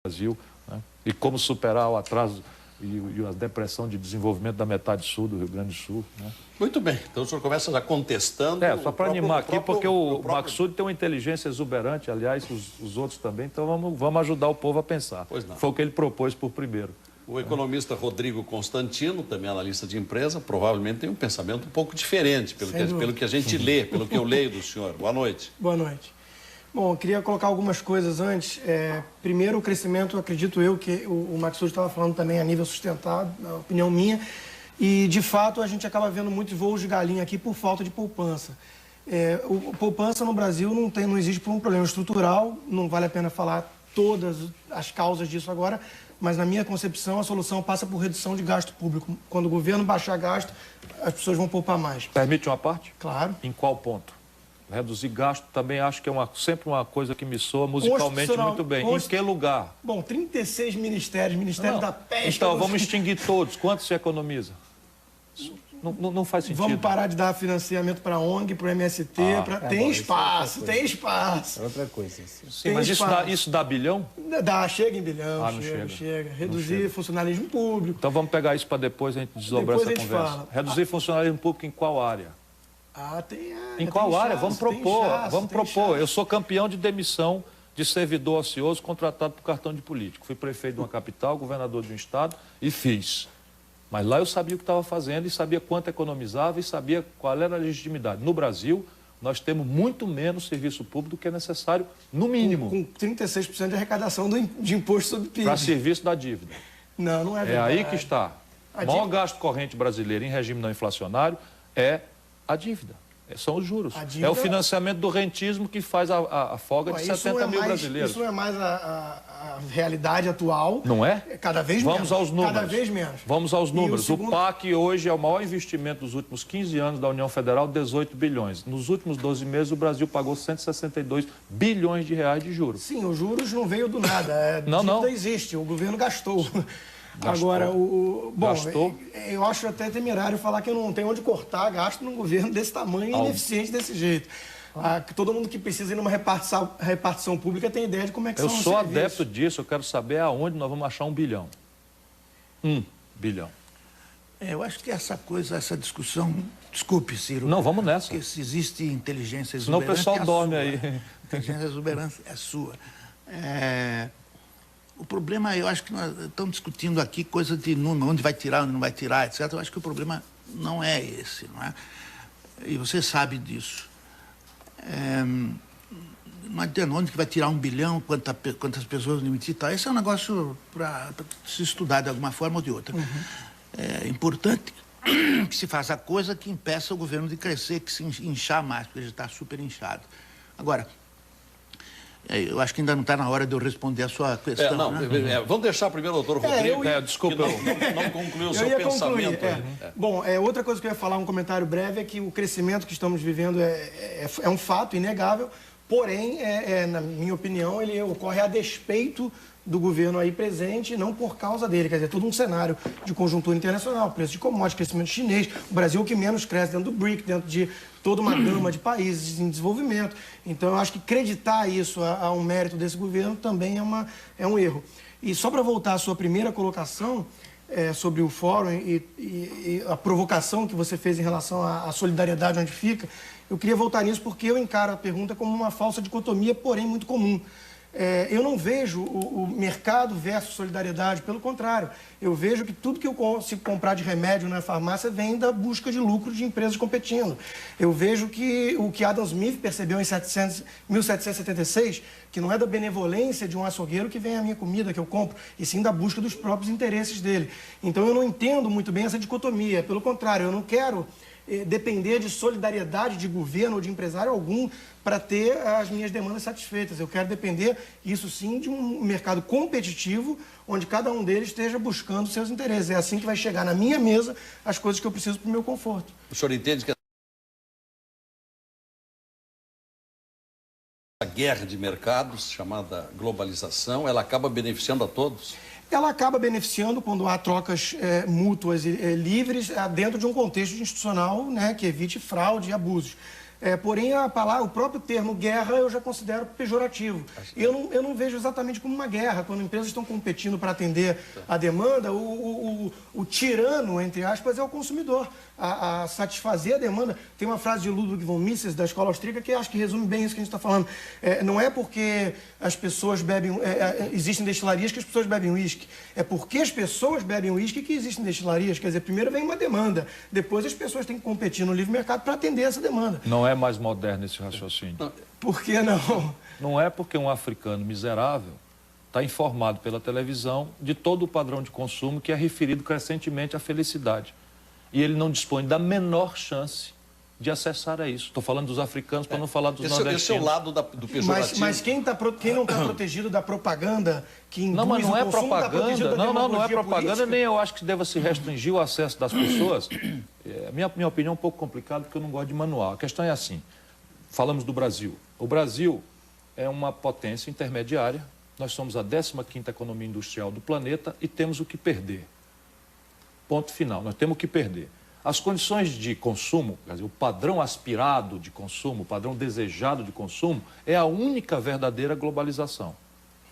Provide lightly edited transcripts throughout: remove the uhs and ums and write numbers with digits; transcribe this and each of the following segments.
Brasil, né? E como superar o atraso e a depressão de desenvolvimento da metade sul do Rio Grande do Sul, né? Muito bem, então o senhor começa já contestando... Só para animar aqui, porque o Maksud tem uma inteligência exuberante, aliás, os outros também, então vamos ajudar o povo a pensar. Pois não. Foi o que ele propôs por primeiro. O economista Rodrigo Constantino, também analista de empresa, provavelmente tem um pensamento um pouco diferente, pelo que a gente lê, pelo que eu leio do senhor. Boa noite. Boa noite. Bom, eu queria colocar algumas coisas antes. Primeiro, o crescimento, acredito eu, que o Maksud estava falando também a nível sustentado, na opinião minha, e, de fato, a gente acaba vendo muitos voos de galinha aqui por falta de poupança. Poupança no Brasil não existe por um problema estrutural, não vale a pena falar todas as causas disso agora, mas, na minha concepção, a solução passa por redução de gasto público. Quando o governo baixar gasto, as pessoas vão poupar mais. Permite uma parte? Claro. Em qual ponto? Reduzir gasto também acho que é sempre uma coisa que me soa musicalmente muito bem. Em que lugar? Bom, 36 ministérios, Ministério da Pesca... Então, vamos extinguir todos. Quanto se economiza? Não faz sentido. Vamos parar de dar financiamento para a ONG, para o MST. Tem espaço. É outra coisa. Sim, mas isso dá bilhão? Chega em bilhão, não chega. Reduzir funcionalismo público. Então vamos pegar isso para depois a gente desdobrar essa conversa. Fala. Reduzir funcionalismo público em qual área? Em qual área? Vamos propor. Eu sou campeão de demissão de servidor ocioso contratado por cartão de político. Fui prefeito de uma capital, governador de um estado e fiz. Mas lá eu sabia o que estava fazendo e sabia quanto economizava e sabia qual era a legitimidade. No Brasil, nós temos muito menos serviço público do que é necessário, no mínimo. Com 36% de arrecadação de imposto sobre PIB. Para serviço da dívida. Não é verdade. É aí que está. O maior gasto corrente brasileiro em regime não inflacionário é a dívida. São os juros. É o financiamento do rentismo que faz a folga de 70 mil brasileiros. Isso não é mais a realidade atual. Não é? Cada vez menos. Vamos aos números. Cada vez menos. Vamos aos números. O PAC hoje é o maior investimento dos últimos 15 anos da União Federal, 18 bilhões. Nos últimos 12 meses, o Brasil pagou 162 bilhões de reais de juros. Sim, os juros não veio do nada. Não. Existe, o governo gastou. Agora, Gastou. Eu acho até temerário falar que eu não tenho onde cortar gasto num governo desse tamanho e ineficiente desse jeito. Todo mundo que precisa ir numa repartição pública tem ideia de como é que são os serviços. Eu sou adepto disso, eu quero saber aonde nós vamos achar 1 bilhão. 1 bilhão. Eu acho que essa discussão... Desculpe, Ciro. Não, vamos nessa. Porque se existe inteligência exuberante... Senão o pessoal dorme aí. Inteligência exuberante é sua. O problema, eu acho que nós estamos discutindo aqui coisa de número, onde vai tirar, onde não vai tirar, etc. Eu acho que o problema não é esse, não é? E você sabe disso. Não adianta onde que vai tirar 1 bilhão, quantas pessoas limitar, tal. Esse é um negócio para se estudar de alguma forma ou de outra. É importante que se faça a coisa que impeça o governo de crescer, que se inchar mais, porque ele já está super inchado. Agora, eu acho que ainda não está na hora de eu responder a sua questão. Vamos deixar primeiro o doutor Rodrigo. Desculpa, não concluiu o seu pensamento. Bom, outra coisa que eu ia falar, um comentário breve, é que o crescimento que estamos vivendo é um fato inegável, porém, na minha opinião, ele ocorre a despeito do governo aí presente, não por causa dele. Quer dizer, todo um cenário de conjuntura internacional, preço de commodities, crescimento chinês, o Brasil que menos cresce dentro do BRIC, dentro de toda uma gama de países em desenvolvimento. Então, eu acho que acreditar isso a um mérito desse governo também é um erro. E só para voltar à sua primeira colocação sobre o fórum e a provocação que você fez em relação à solidariedade onde fica, eu queria voltar nisso porque eu encaro a pergunta como uma falsa dicotomia, porém muito comum. Eu não vejo o mercado versus solidariedade, pelo contrário. Eu vejo que tudo que eu consigo comprar de remédio na farmácia vem da busca de lucro de empresas competindo. Eu vejo que o que Adam Smith percebeu em 1776, que não é da benevolência de um açougueiro que vem a minha comida, que eu compro, e sim da busca dos próprios interesses dele. Então eu não entendo muito bem essa dicotomia. Pelo contrário, eu não quero depender de solidariedade de governo ou de empresário algum para ter as minhas demandas satisfeitas. Eu quero depender, isso sim, de um mercado competitivo, onde cada um deles esteja buscando seus interesses. É assim que vai chegar na minha mesa as coisas que eu preciso para o meu conforto. O senhor entende que a guerra de mercados, chamada globalização, ela acaba beneficiando a todos? Ela acaba beneficiando quando há trocas mútuas e livres dentro de um contexto institucional, né, que evite fraude e abusos. Porém, o próprio termo guerra eu já considero pejorativo. Eu não vejo exatamente como uma guerra. Quando empresas estão competindo para atender a demanda, o tirano, entre aspas, é o consumidor. A satisfazer a demanda. Tem uma frase de Ludwig von Mises, da escola austríaca, que acho que resume bem isso que a gente está falando. Não é porque as pessoas bebem... existem destilarias que as pessoas bebem uísque. É porque as pessoas bebem uísque que existem destilarias. Quer dizer, primeiro vem uma demanda. Depois as pessoas têm que competir no livre mercado para atender essa demanda. Não é mais moderno esse raciocínio. Por que não? Não é porque um africano miserável está informado pela televisão de todo o padrão de consumo que é referido crescentemente à felicidade. E ele não dispõe da menor chance de acessar a isso. Estou falando dos africanos para não falar dos nordestinos. Esse é o lado do pejorativo. Mas quem não está protegido da propaganda que induz não, mas não o é consumo, propaganda. Não é propaganda, política? nem eu acho que deva se restringir o acesso das pessoas. Minha opinião é um pouco complicada, porque eu não gosto de manual. A questão é assim, falamos do Brasil. O Brasil é uma potência intermediária, nós somos a 15ª economia industrial do planeta e temos o que perder. Ponto final, nós temos o que perder. As condições de consumo, quer dizer, o padrão aspirado de consumo, o padrão desejado de consumo, é a única verdadeira globalização.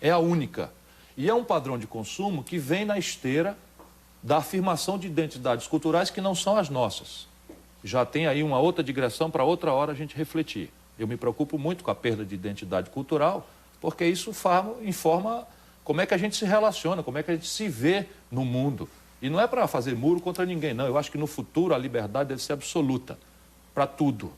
É a única. E é um padrão de consumo que vem na esteira da afirmação de identidades culturais que não são as nossas. Já tem aí uma outra digressão para outra hora a gente refletir. Eu me preocupo muito com a perda de identidade cultural, porque isso informa como é que a gente se relaciona, como é que a gente se vê no mundo. E não é para fazer muro contra ninguém, não. Eu acho que no futuro a liberdade deve ser absoluta para tudo.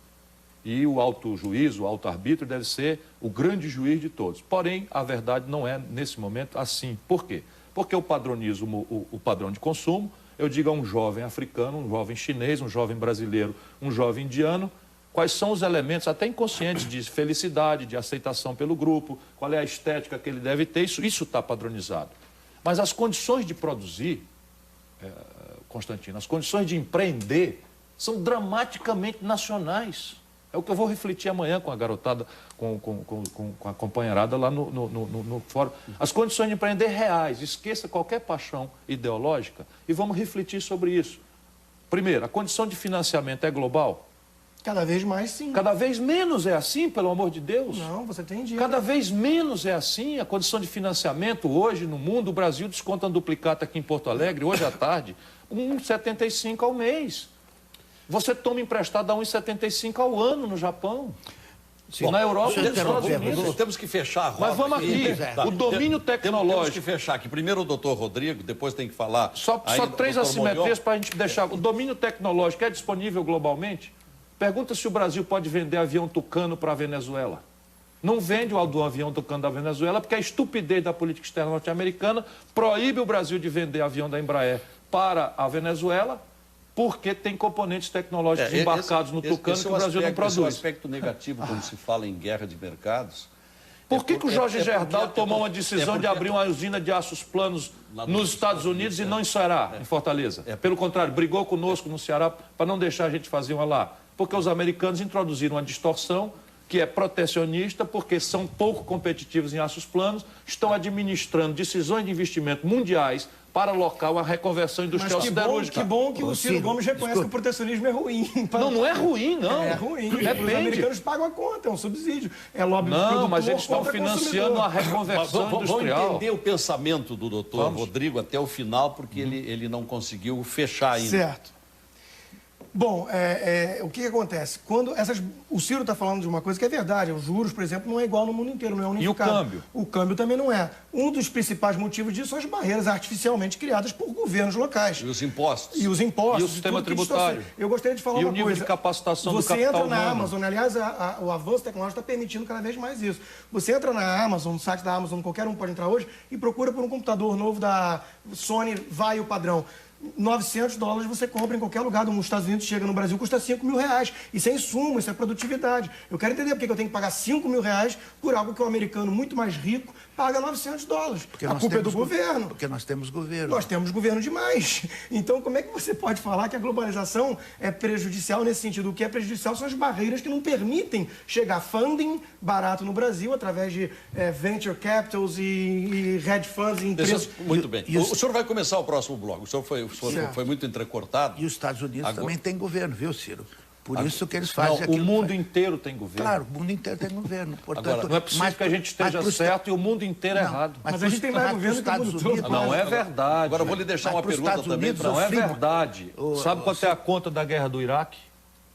E o auto-juízo, o auto-arbítrio deve ser o grande juiz de todos. Porém, a verdade não é, nesse momento, assim. Por quê? Porque eu padronizo o padrão de consumo, eu digo a um jovem africano, um jovem chinês, um jovem brasileiro, um jovem indiano, quais são os elementos, até inconscientes, de felicidade, de aceitação pelo grupo, qual é a estética que ele deve ter, isso está padronizado. Mas as condições de produzir... Constantino, as condições de empreender são dramaticamente nacionais. É o que eu vou refletir amanhã com a garotada, com a companheirada lá no fórum. As condições de empreender reais, esqueça qualquer paixão ideológica e vamos refletir sobre isso. Primeiro, a condição de financiamento é global? Cada vez mais, sim. Cada vez menos é assim, pelo amor de Deus? Não, você tem dinheiro. Cada vez menos é assim. A condição de financiamento hoje no mundo, o Brasil desconta um duplicata aqui em Porto Alegre, hoje à tarde, 1,75 ao mês. Você toma emprestado a 1,75 ao ano no Japão. Sim. Na Europa, nos Estados Unidos. Temos que fechar a roda. Mas vamos aqui. O domínio tecnológico. Temos que fechar aqui. Primeiro o doutor Rodrigo, depois tem que falar... Só 3 assimetrias para a gente deixar. O domínio tecnológico é disponível globalmente? Pergunta se o Brasil pode vender avião Tucano para a Venezuela. Não vende o avião Tucano da Venezuela porque a estupidez da política externa norte-americana proíbe o Brasil de vender avião da Embraer para a Venezuela porque tem componentes tecnológicos embarcados no Tucano que o Brasil não produz. Esse é o aspecto negativo quando se fala em guerra de mercados. Por que o Jorge Gerdau tomou uma decisão de abrir uma usina de aços planos nos Estados Unidos e não em Ceará, em Fortaleza? Pelo contrário, brigou conosco no Ceará para não deixar a gente fazer uma lá. Porque os americanos introduziram uma distorção que é protecionista, porque são pouco competitivos em aços planos, estão administrando decisões de investimento mundiais para local a reconversão industrial siderúrgica. Que bom que o Ciro Gomes reconhece que o protecionismo é ruim. Não é ruim, não. É ruim. Depende. Os americanos pagam a conta, é um subsídio. É lobby do produtor. Não, mas eles estão financiando a reconversão industrial. Vamos entender o pensamento do doutor Rodrigo até o final, porque ele não conseguiu fechar ainda. Certo. Bom, o que acontece? O Ciro está falando de uma coisa que é verdade. Os juros, por exemplo, não é igual no mundo inteiro, não é unificado. E o câmbio? O câmbio também não é. Um dos principais motivos disso são as barreiras artificialmente criadas por governos locais. E os impostos. E os impostos. E o sistema tributário. Eu gostaria de falar uma coisa. E o nível de capacitação do capital humano. Você entra na humano. Amazon, aliás, o avanço tecnológico está permitindo cada vez mais isso. Você entra na Amazon, no site da Amazon, qualquer um pode entrar hoje, e procura por um computador novo da Sony, vai o padrão. $900 você compra em qualquer lugar dos Estados Unidos, chega no Brasil, custa R$5 mil. Isso é insumo, isso é produtividade. Eu quero entender por que eu tenho que pagar R$5 mil por algo que o americano muito mais rico paga $900. A culpa é do governo. Porque nós temos governo. Nós temos governo demais. Então, como é que você pode falar que a globalização é prejudicial nesse sentido? O que é prejudicial são as barreiras que não permitem chegar funding barato no Brasil através de venture capitals e hedge funds e empresas. Muito bem. O senhor vai começar o próximo bloco. O senhor foi muito entrecortado. E os Estados Unidos também têm governo, viu, Ciro? Por isso que eles fazem aquilo. O mundo inteiro tem governo. Claro, o mundo inteiro tem governo. Portanto, agora, não é possível que a gente esteja certo e o mundo inteiro errado. Mas a gente tem mais governo que o mundo todo. Não é verdade. Agora, eu vou lhe deixar uma pergunta também. Não é verdade. Sabe quanto é a conta da guerra do Iraque?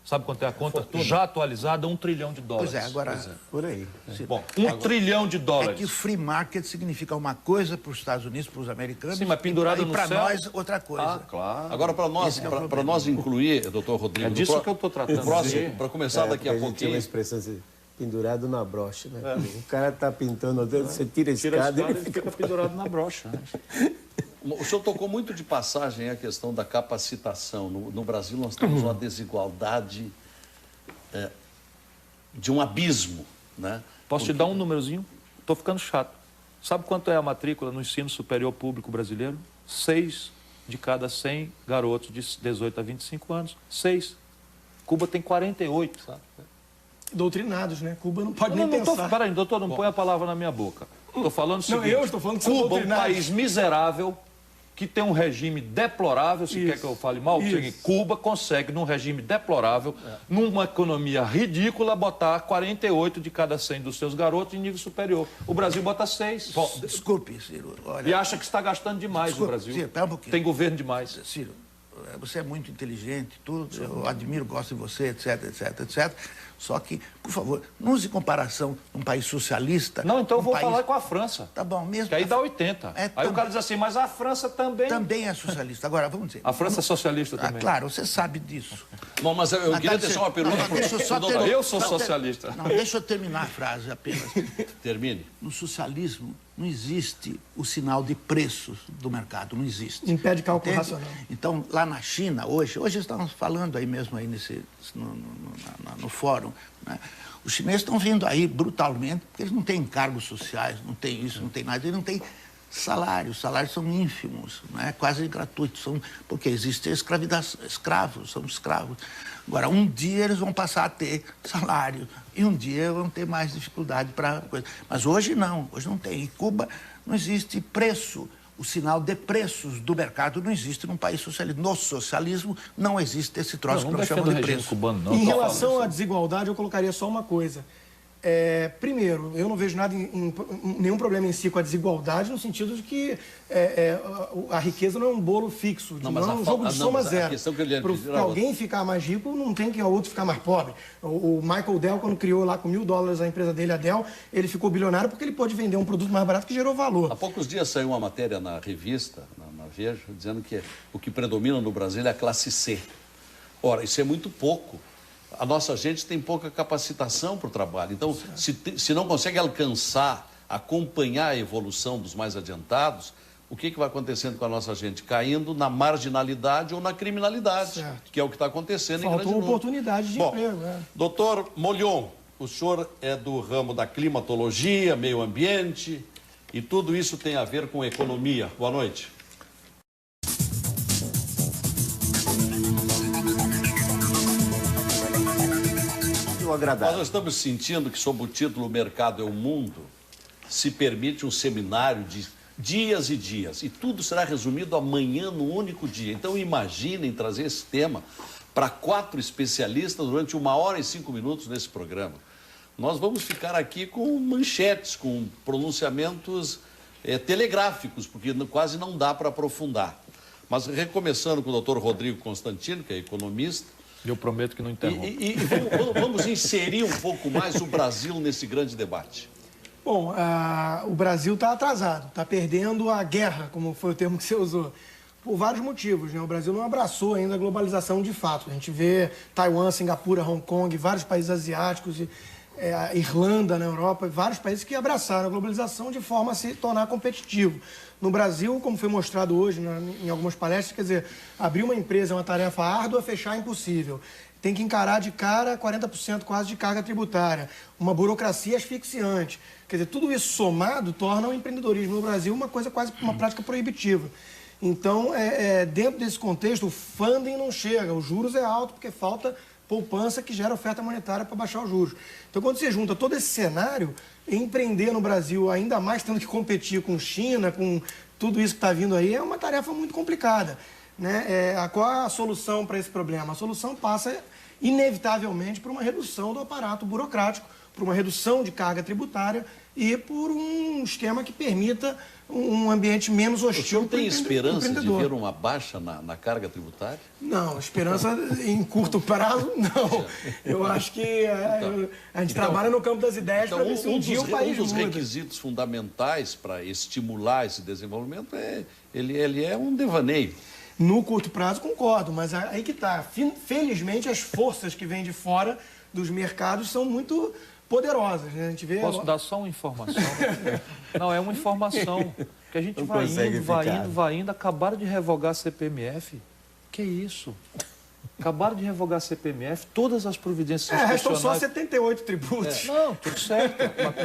Sabe quanto é a conta? Já atualizada, $1 trilhão. Pois é, agora... Por aí. Bom, $1 trilhão. É que free market significa uma coisa para os Estados Unidos, para os americanos, sim, mas pendurado no para céu... nós outra coisa. Ah, claro. Agora, para nós incluir, doutor Rodrigo... É disso que eu estou tratando. Para começar daqui a pouquinho... Tem uma expressão assim, pendurado na brocha, né? O cara está pintando, você tira a escada e ele fica pendurado na brocha. Né? O senhor tocou muito de passagem a questão da capacitação. No Brasil, nós temos uma desigualdade de um abismo, né? Posso te dar um númerozinho? Estou ficando chato. Sabe quanto é a matrícula no ensino superior público brasileiro? 6 de cada 100 garotos de 18 a 25 anos. 6. Cuba tem 48, sabe? Doutrinados, né? Cuba não pode nem pensar. Peraí, doutor, não põe a palavra na minha boca. Estou falando o seguinte. Não, eu estou falando que são Cuba, doutrinados. Um país miserável, que tem um regime deplorável, se quer que eu fale mal, Cuba consegue, num regime deplorável, numa economia ridícula, botar 48 de cada 100 dos seus garotos em nível superior. O Brasil bota 6. Bom, desculpe, Ciro. Olha, e acha que está gastando demais o Brasil. Ciro, pera um pouquinho. Tem governo demais. Ciro, você é muito inteligente, tudo, eu admiro, gosto de você, etc, etc, etc. Só que, por favor, não use comparação num país socialista... Não, então eu vou falar com a França. Tá bom, mesmo... Que aí dá 80. Aí o cara diz assim, mas a França também... Também é socialista. Agora, vamos dizer... A França é socialista também. Claro, você sabe disso. Bom, mas eu queria deixar uma pergunta... Eu sou socialista. Não, deixa eu terminar a frase apenas. Termine. No socialismo, não existe o sinal de preços do mercado, não existe. Impede cálculo racional. Então, lá na China, hoje estamos falando aí mesmo aí no fórum, né? Os chineses estão vindo aí brutalmente, porque eles não têm encargos sociais, não tem isso, não tem nada, eles não têm salários, os salários são ínfimos, né? Quase gratuitos, porque existe escravos, são escravos. Agora, um dia eles vão passar a ter salário e um dia vão ter mais dificuldade para coisa. Mas hoje não tem. Em Cuba não existe preço. O sinal de preços do mercado não existe num país socialista. No socialismo não existe esse troço que nós chamamos de preço. Cubano, não. Em relação à desigualdade, eu colocaria só uma coisa. Primeiro, eu não vejo nenhum problema em si com a desigualdade, no sentido de que a riqueza não é um bolo fixo, não é um jogo de soma zero. Para alguém ficar mais rico, não tem que o outro ficar mais pobre. O Michael Dell, quando criou lá com $1.000 a empresa dele, a Dell, ele ficou bilionário porque ele pôde vender um produto mais barato que gerou valor. Há poucos dias saiu uma matéria na revista, na Veja, dizendo que o que predomina no Brasil é a classe C. Ora, isso é muito pouco. A nossa gente tem pouca capacitação para o trabalho. Então, se não consegue alcançar, acompanhar a evolução dos mais adiantados, o que vai acontecendo com a nossa gente? Caindo na marginalidade ou na criminalidade, certo, que é o que está acontecendo em grande número. Faltou oportunidade de emprego. Doutor Molion, o senhor é do ramo da climatologia, meio ambiente, e tudo isso tem a ver com economia. Boa noite. Nós estamos sentindo que, sob o título Mercado é o Mundo, se permite um seminário de dias e dias. E tudo será resumido amanhã no único dia. Então, imaginem trazer esse tema para 4 especialistas durante 1 hora e 5 minutos nesse programa. Nós vamos ficar aqui com manchetes, com pronunciamentos telegráficos, porque quase não dá para aprofundar. Mas, recomeçando com o doutor Rodrigo Constantino, que é economista, eu prometo que não interrompo. Vamos inserir um pouco mais o Brasil nesse grande debate. Bom, o Brasil está atrasado, está perdendo a guerra, como foi o termo que você usou, por vários motivos, né? O Brasil não abraçou ainda a globalização de fato. A gente vê Taiwan, Singapura, Hong Kong, vários países asiáticos, a Irlanda na Europa, vários países que abraçaram a globalização de forma a se tornar competitivo. No Brasil, como foi mostrado hoje em algumas palestras, quer dizer, abrir uma empresa é uma tarefa árdua, fechar é impossível. Tem que encarar de cara 40% quase de carga tributária, uma burocracia asfixiante. Quer dizer, tudo isso somado torna o empreendedorismo no Brasil uma coisa quase uma prática proibitiva. Então, dentro desse contexto, o funding não chega, os juros é alto porque falta poupança que gera oferta monetária para baixar os juros. Então, quando você junta todo esse cenário, empreender no Brasil, ainda mais tendo que competir com China, com tudo isso que está vindo aí, é uma tarefa muito complicada. né, qual é a solução para esse problema? A solução passa, inevitavelmente, por uma redução do aparato burocrático, por uma redução de carga tributária e por um esquema que permita um ambiente menos hostil. O senhor tem esperança de ver uma baixa na carga tributária? Não, esperança em curto prazo, não. Eu acho que a gente trabalha no campo das ideias para ver se um dia o país muda. Um dos requisitos fundamentais para estimular esse desenvolvimento ele é um devaneio. No curto prazo, concordo, mas aí que está. Felizmente, as forças que vêm de fora dos mercados são muito poderosas, né? A gente vê... Posso dar só uma informação? Não, é uma informação. Que a gente vai indo. Acabaram de revogar a CPMF. Que isso? Acabaram de revogar a CPMF, todas as providências restam institucionais... só 78 tributos. Não, tudo certo.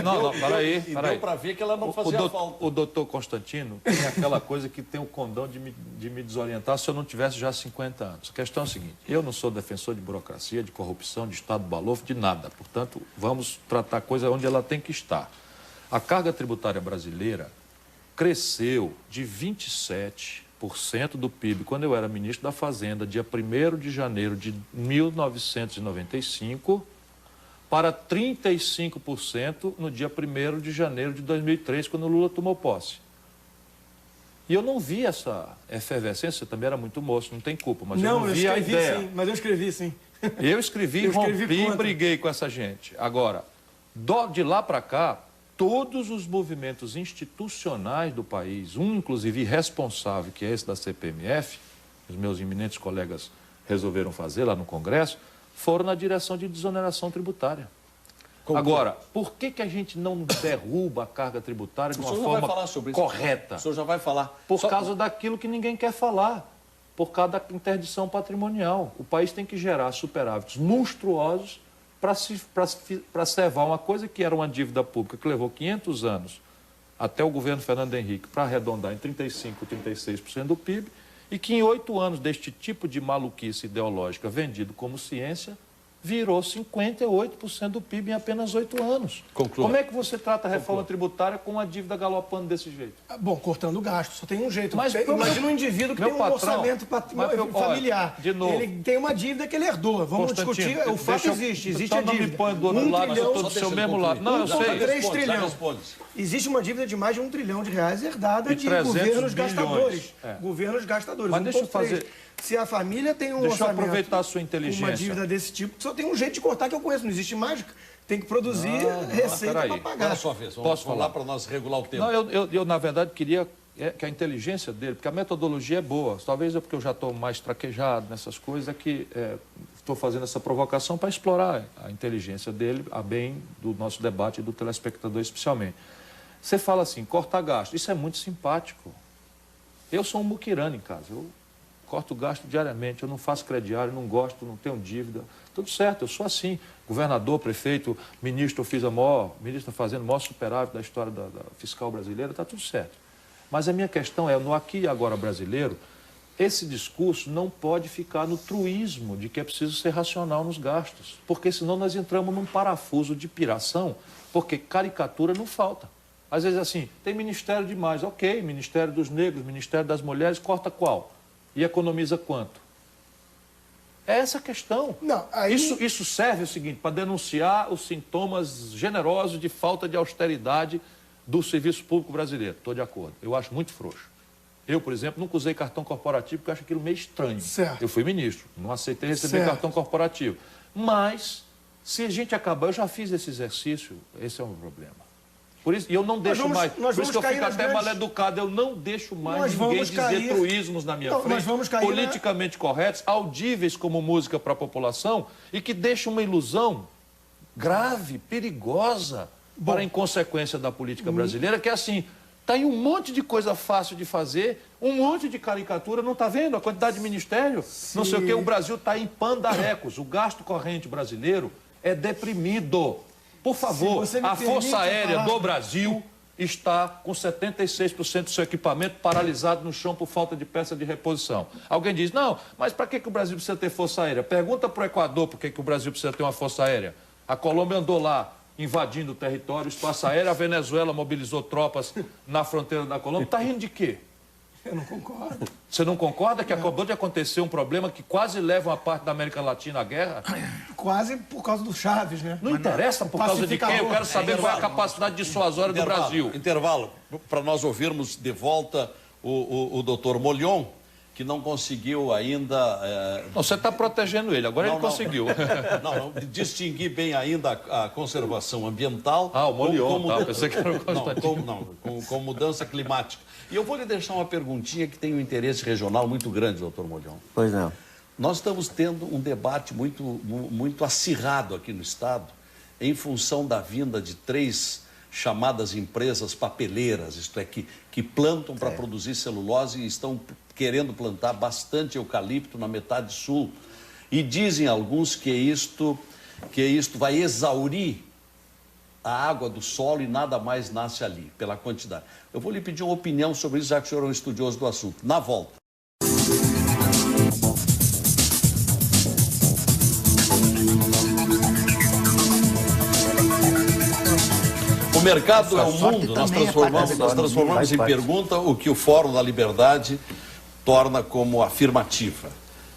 Não, peraí. Deu para ver que ela não fazia falta. O doutor Constantino tem aquela coisa que tem o condão de me desorientar se eu não tivesse já 50 anos. A questão é a seguinte, eu não sou defensor de burocracia, de corrupção, de Estado balofo, de nada. Portanto, vamos tratar a coisa onde ela tem que estar. A carga tributária brasileira cresceu de 27% do PIB, quando eu era ministro da Fazenda, dia 1º de janeiro de 1995, para 35% no dia 1º de janeiro de 2003, quando o Lula tomou posse. E eu não vi essa efervescência, você também era muito moço, não tem culpa, mas eu não vi a ideia. Sim, mas eu escrevi sim. Eu escrevi, rompi e briguei com essa gente. Agora, de lá para cá, todos os movimentos institucionais do país, inclusive irresponsável, que é esse da CPMF, os meus eminentes colegas resolveram fazer lá no Congresso, foram na direção de desoneração tributária. Agora, por que a gente não derruba a carga tributária de uma forma correta? O senhor já vai falar. Por causa daquilo que ninguém quer falar, por causa da interdição patrimonial. O país tem que gerar superávites monstruosos para servar uma coisa que era uma dívida pública que levou 500 anos até o governo Fernando Henrique para arredondar em 35%, 36% do PIB e que em 8 anos deste tipo de maluquice ideológica vendido como ciência virou 58% do PIB em apenas 8 anos. Conclua. Como é que você trata a reforma tributária com uma dívida galopando desse jeito? Bom, cortando gasto, só tem um jeito. Mas imagina um indivíduo que tem um orçamento familiar. De novo, ele tem uma dívida que ele herdou. Vamos discutir. O fato existe a dívida. Não me põe do outro lado, eu estou do seu mesmo lado. Não, eu sei. 3 trilhões. Existe uma dívida de mais de R$1 trilhão herdada de governos gastadores. Governos gastadores. Mas deixa eu fazer... Se a família tem um Deixa eu aproveitar a sua inteligência. Uma dívida desse tipo, só tem um jeito de cortar que eu conheço. Não existe mágica. Tem que produzir receita para pagar. Agora é a sua vez. Posso falar para nós regular o tempo? Não, eu na verdade, queria que a inteligência dele, porque a metodologia é boa. Talvez é porque eu já estou mais traquejado nessas coisas, é que estou fazendo essa provocação para explorar a inteligência dele, a bem do nosso debate e do telespectador especialmente. Você fala assim, cortar gasto. Isso é muito simpático. Eu sou um muquirana em casa. Eu corto gasto diariamente, eu não faço crediário, não gosto, não tenho dívida. Tudo certo, eu sou assim. Governador, prefeito, ministro, eu fiz ministro fazendo o maior superávit da história da fiscal brasileira, está tudo certo. Mas a minha questão é, no aqui e agora brasileiro, esse discurso não pode ficar no truísmo de que é preciso ser racional nos gastos, porque senão nós entramos num parafuso de piração, porque caricatura não falta. Às vezes assim, tem ministério demais, ok, Ministério dos Negros, Ministério das Mulheres, corta qual? E economiza quanto? É essa a questão. Não, aí... Isso serve o seguinte, para denunciar os sintomas generosos de falta de austeridade do serviço público brasileiro. Estou de acordo. Eu acho muito frouxo. Eu, por exemplo, nunca usei cartão corporativo porque eu acho aquilo meio estranho. Certo. Eu fui ministro, não aceitei receber cartão corporativo. Mas, se a gente acabar, eu já fiz esse exercício, esse é um problema. Por isso, e eu não deixo mais, por isso que eu fico até mal educado, eu não deixo mais ninguém dizer truísmos na minha frente, politicamente corretos, audíveis como música para a população, e que deixam uma ilusão grave, perigosa, para a inconsequência da política brasileira, que é assim, está aí um monte de coisa fácil de fazer, um monte de caricatura, não está vendo a quantidade de ministério? Sim. Não sei o que, o Brasil está em pandarecos, o gasto corrente brasileiro é deprimido. Por favor, a Força Aérea do Brasil está com 76% do seu equipamento paralisado no chão por falta de peça de reposição. Alguém diz, não, mas para que o Brasil precisa ter Força Aérea? Pergunta para o Equador por que o Brasil precisa ter uma Força Aérea. A Colômbia andou lá invadindo o território, o espaço aéreo, a Venezuela mobilizou tropas na fronteira da Colômbia. Está rindo de quê? Eu não concordo. Você não concorda que acabou de acontecer um problema que quase leva uma parte da América Latina à guerra? Quase por causa do Chaves, né? Não interessa por causa de quem, eu quero saber qual é a capacidade dissuasória do Brasil. Intervalo, para nós ouvirmos de volta o doutor Molhon, que não conseguiu ainda... Não, você está protegendo ele, agora ele conseguiu. Não, distinguir bem ainda a conservação ambiental... Ah, o Molhon, pensei que era o Constantino. Com mudança climática. E eu vou lhe deixar uma perguntinha que tem um interesse regional muito grande, doutor Molhon. Pois não. Nós estamos tendo um debate muito acirrado aqui no Estado, em função da vinda de 3 chamadas empresas papeleiras, isto é, que plantam para produzir celulose e estão querendo plantar bastante eucalipto na metade sul. E dizem alguns que isto vai exaurir a água do solo e nada mais nasce ali, pela quantidade. Eu vou lhe pedir uma opinião sobre isso, já que o senhor é um estudioso do assunto. Na volta. O mercado é o mundo, nós transformamos em pergunta o que o Fórum da Liberdade torna como afirmativa.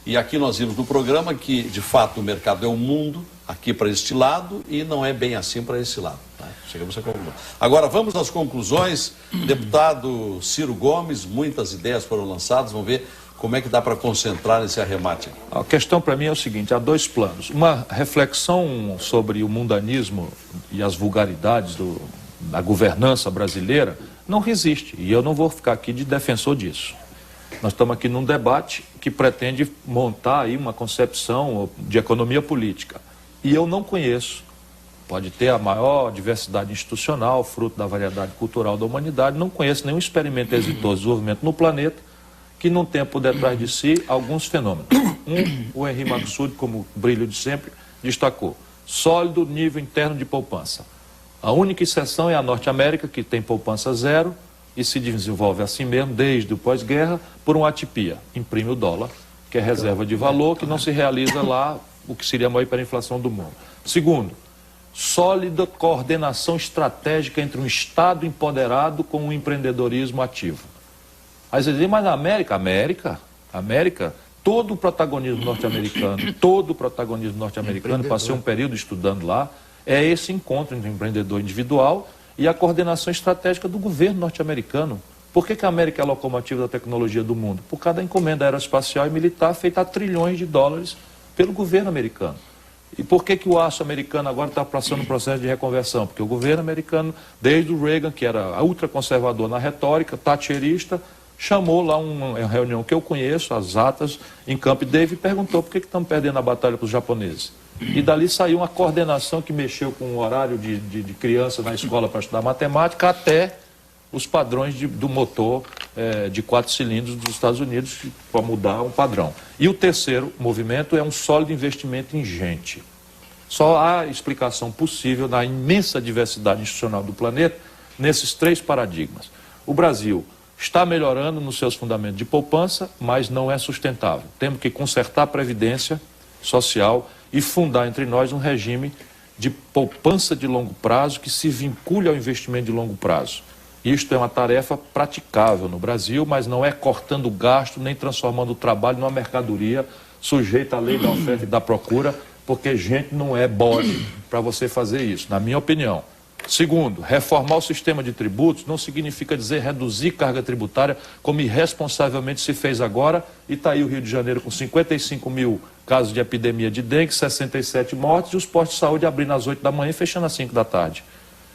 E aqui nós vimos no programa que, de fato, o mercado é o mundo, aqui para este lado, e não é bem assim para esse lado. Tá? Chegamos à conclusão. Agora, vamos às conclusões. Deputado Ciro Gomes, muitas ideias foram lançadas, vamos ver como é que dá para concentrar nesse arremate. A questão para mim é o seguinte, há 2 planos. Uma reflexão sobre o mundanismo e as vulgaridades da governança brasileira não resiste, e eu não vou ficar aqui de defensor disso. Nós estamos aqui num debate que pretende montar aí uma concepção de economia política. E eu não conheço, pode ter a maior diversidade institucional, fruto da variedade cultural da humanidade, não conheço nenhum experimento exitoso de desenvolvimento no planeta que não tenha por detrás de si alguns fenômenos. O Henri Maxud, como brilho de sempre, destacou: sólido nível interno de poupança. A única exceção é a Norte América, que tem poupança zero e se desenvolve assim mesmo desde o pós-guerra por uma atipia. Imprime o dólar, que é reserva de valor, que não se realiza lá, o que seria a maior hiperinflação do mundo. Segundo, sólida coordenação estratégica entre um Estado empoderado com um empreendedorismo ativo. Aí você diz, mas na América, todo o protagonismo norte-americano, passei um período estudando lá, é esse encontro entre o empreendedor individual e a coordenação estratégica do governo norte-americano. Por que a América é a locomotiva da tecnologia do mundo? Por causa da encomenda aeroespacial e militar feita a trilhões de dólares pelo governo americano. E por que o aço americano agora está passando um processo de reconversão? Porque o governo americano, desde o Reagan, que era ultraconservador na retórica, thatcherista, chamou lá uma reunião que eu conheço, as atas, em Camp David, e perguntou por que estamos perdendo a batalha para os japoneses. E dali saiu uma coordenação que mexeu com o horário de criança na escola para estudar matemática, até os padrões do motor de 4 cilindros dos Estados Unidos, para mudar um padrão. E o terceiro movimento é um sólido investimento em gente. Só há explicação possível na imensa diversidade institucional do planeta nesses 3 paradigmas. O Brasil está melhorando nos seus fundamentos de poupança, mas não é sustentável. Temos que consertar a previdência social e fundar entre nós um regime de poupança de longo prazo que se vincule ao investimento de longo prazo. Isto é uma tarefa praticável no Brasil, mas não é cortando gasto nem transformando o trabalho numa mercadoria sujeita à lei da oferta e da procura, porque gente não é bode para você fazer isso, na minha opinião. Segundo, reformar o sistema de tributos não significa dizer reduzir carga tributária, como irresponsavelmente se fez agora, e está aí o Rio de Janeiro com 55 mil casos de epidemia de dengue, 67 mortes, e os postos de saúde abrindo às 8 da manhã e fechando às 5 da tarde.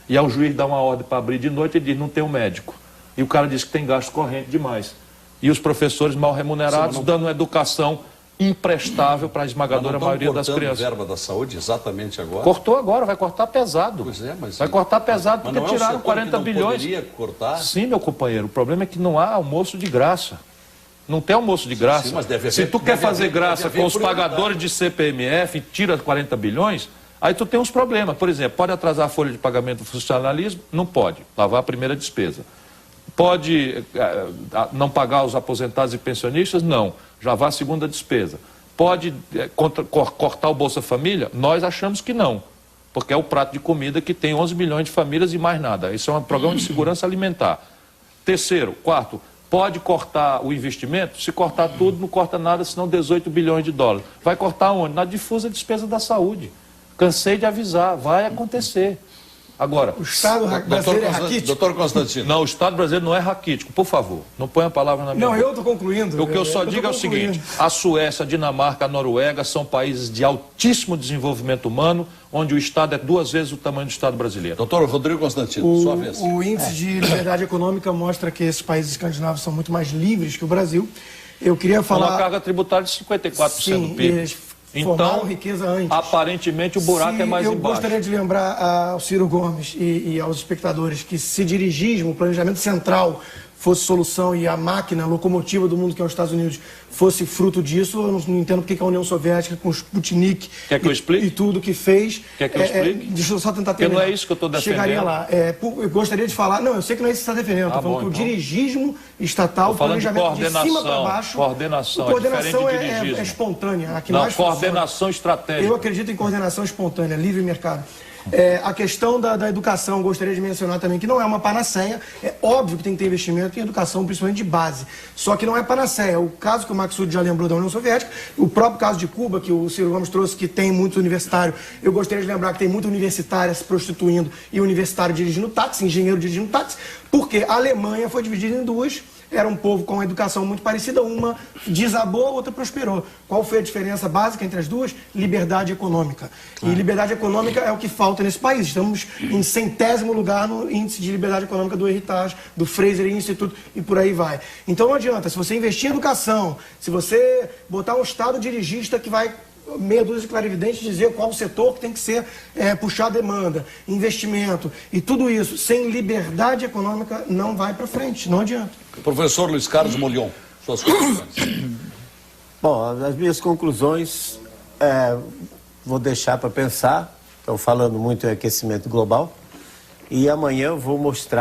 E aí o juiz dá uma ordem para abrir de noite e diz, não tem um médico. E o cara diz que tem gasto corrente demais. E os professores mal remunerados dando uma educação imprestável para a esmagadora maioria das crianças. Verba da saúde exatamente agora? Cortou agora, vai cortar pesado. Pois é, mas... Vai cortar pesado porque tiraram 40 bilhões. Poderia cortar? Sim, meu companheiro, o problema é que não há almoço de graça. Não tem almoço de graça. Sim, mas deve haver, se tu quer fazer graça com os pagadores de CPMF e tira 40 bilhões, aí tu tem uns problemas. Por exemplo, pode atrasar a folha de pagamento do funcionalismo? Não pode. Lavar a primeira despesa. Pode não pagar os aposentados e pensionistas? Não. Já vá a segunda despesa. Pode cortar o Bolsa Família? Nós achamos que não, porque é o prato de comida que tem 11 milhões de famílias e mais nada. Isso é um programa de segurança alimentar. Terceiro, quarto, Pode cortar o investimento? Se cortar tudo, não corta nada, senão 18 bilhões de dólares. Vai cortar onde? Na difusa despesa da saúde. Cansei de avisar, vai acontecer. Agora, o Estado brasileiro é raquítico? Doutor Constantino. Não, o Estado brasileiro não é raquítico, por favor. Não ponha a palavra na minha boca. Não, eu estou concluindo. O que eu só digo é o seguinte, a Suécia, a Dinamarca, a Noruega são países de altíssimo desenvolvimento humano, onde o Estado é 2 vezes o tamanho do Estado brasileiro. Doutor Rodrigo Constantino, sua vez. O índice de liberdade econômica mostra que esses países escandinavos são muito mais livres que o Brasil. Eu queria falar... Uma carga tributária de 54% do PIB. Então, riqueza antes. Aparentemente, o buraco é mais embaixo. Eu gostaria de lembrar ao Ciro Gomes e aos espectadores que se dirigismo, o planejamento central, fosse solução e a máquina, a locomotiva do mundo, que é os Estados Unidos, fosse fruto disso, eu não entendo porque a União Soviética, com o Sputnik e tudo que fez... Quer que eu explique? Deixa eu só tentar terminar. Porque não é isso que eu estou defendendo. Chegaria lá. Eu gostaria de falar... Não, eu sei que não é isso que você está defendendo. Estou falando que o dirigismo estatal, o planejamento de cima para baixo... Coordenação é espontânea. Coordenação estratégica. Eu acredito em coordenação espontânea, livre mercado. A questão da educação, gostaria de mencionar também que não é uma panaceia. É óbvio que tem que ter investimento em educação, principalmente de base. Só que não é panaceia. O caso que o Maksud já lembrou da União Soviética, o próprio caso de Cuba, que o Ciro Gomes trouxe, que tem muito universitário. Eu gostaria de lembrar que tem muito universitária se prostituindo e universitário dirigindo táxi, engenheiro dirigindo táxi, porque a Alemanha foi dividida em duas. Era um povo com uma educação muito parecida, uma desabou, a outra prosperou. Qual foi a diferença básica entre as duas? Liberdade econômica. E liberdade econômica é o que falta nesse país. Estamos em 100º lugar no índice de liberdade econômica do Heritage, do Fraser Institute e por aí vai. Então não adianta, se você investir em educação, se você botar um Estado dirigista que vai... meia dúzia de clarividentes dizer qual o setor que tem que ser puxar a demanda, investimento e tudo isso, sem liberdade econômica, não vai para frente, não adianta. Professor Luiz Carlos Molion, suas conclusões. Bom, as minhas conclusões vou deixar para pensar. Estão falando muito em aquecimento global e amanhã eu vou mostrar